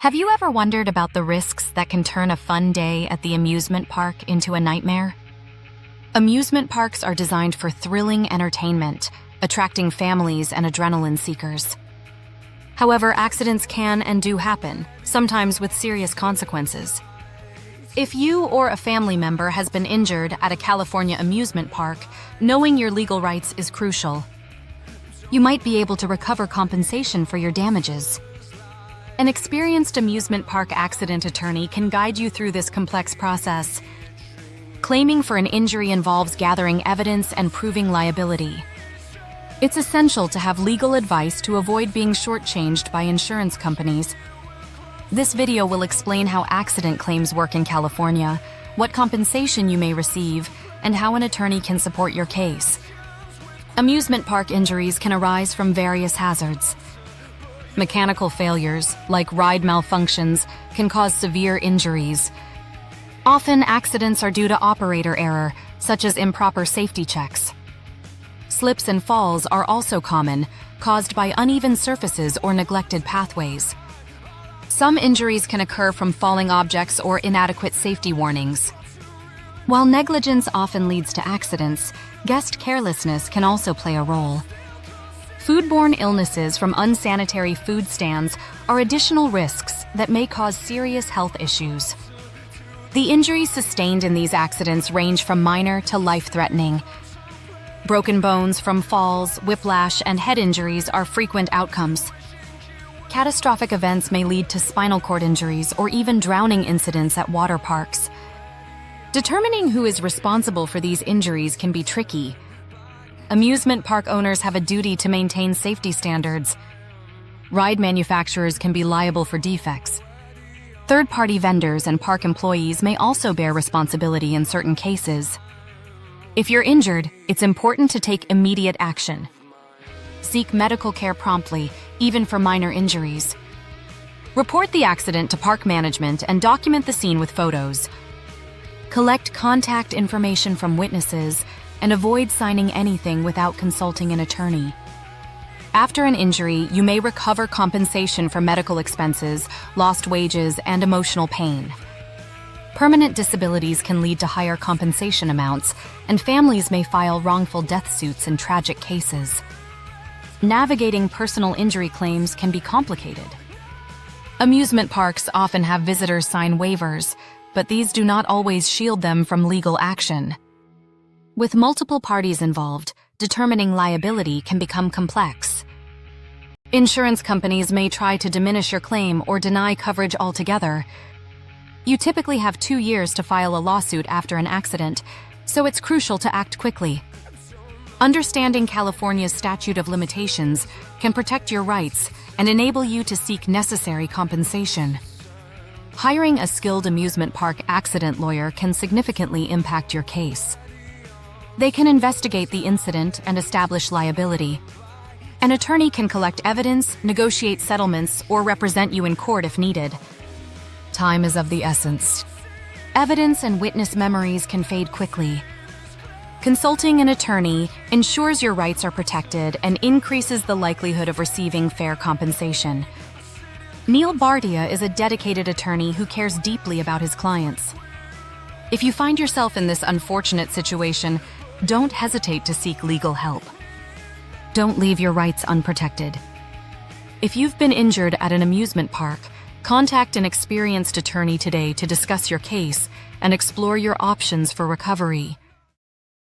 Have you ever wondered about the risks that can turn a fun day at the amusement park into a nightmare? Amusement parks are designed for thrilling entertainment, attracting families and adrenaline seekers. However, accidents can and do happen, sometimes with serious consequences. If you or a family member has been injured at a California amusement park, knowing your legal rights is crucial. You might be able to recover compensation for your damages. An experienced amusement park accident attorney can guide you through this complex process. Claiming for an injury involves gathering evidence and proving liability. It's essential to have legal advice to avoid being shortchanged by insurance companies. This video will explain how accident claims work in California, what compensation you may receive, and how an attorney can support your case. Amusement park injuries can arise from various hazards. Mechanical failures, like ride malfunctions, can cause severe injuries. Often, accidents are due to operator error, such as improper safety checks. Slips and falls are also common, caused by uneven surfaces or neglected pathways. Some injuries can occur from falling objects or inadequate safety warnings. While negligence often leads to accidents, guest carelessness can also play a role. Foodborne illnesses from unsanitary food stands are additional risks that may cause serious health issues. The injuries sustained in these accidents range from minor to life-threatening. Broken bones from falls, whiplash, and head injuries are frequent outcomes. Catastrophic events may lead to spinal cord injuries or even drowning incidents at water parks. Determining who is responsible for these injuries can be tricky. Amusement park owners have a duty to maintain safety standards. Ride manufacturers can be liable for defects. Third-party vendors and park employees may also bear responsibility in certain cases. If you're injured, it's important to take immediate action. Seek medical care promptly, even for minor injuries. Report the accident to park management and document the scene with photos. Collect contact information from witnesses and avoid signing anything without consulting an attorney. After an injury, you may recover compensation for medical expenses, lost wages, and emotional pain. Permanent disabilities can lead to higher compensation amounts, and families may file wrongful death suits in tragic cases. Navigating personal injury claims can be complicated. Amusement parks often have visitors sign waivers, but these do not always shield them from legal action. With multiple parties involved, determining liability can become complex. Insurance companies may try to diminish your claim or deny coverage altogether. You typically have 2 years to file a lawsuit after an accident, so it's crucial to act quickly. Understanding California's statute of limitations can protect your rights and enable you to seek necessary compensation. Hiring a skilled amusement park accident lawyer can significantly impact your case. They can investigate the incident and establish liability. An attorney can collect evidence, negotiate settlements, or represent you in court if needed. Time is of the essence. Evidence and witness memories can fade quickly. Consulting an attorney ensures your rights are protected and increases the likelihood of receiving fair compensation. Neil Bardia is a dedicated attorney who cares deeply about his clients. If you find yourself in this unfortunate situation, don't hesitate to seek legal help. Don't leave your rights unprotected. If you've been injured at an amusement park, contact an experienced attorney today to discuss your case and explore your options for recovery.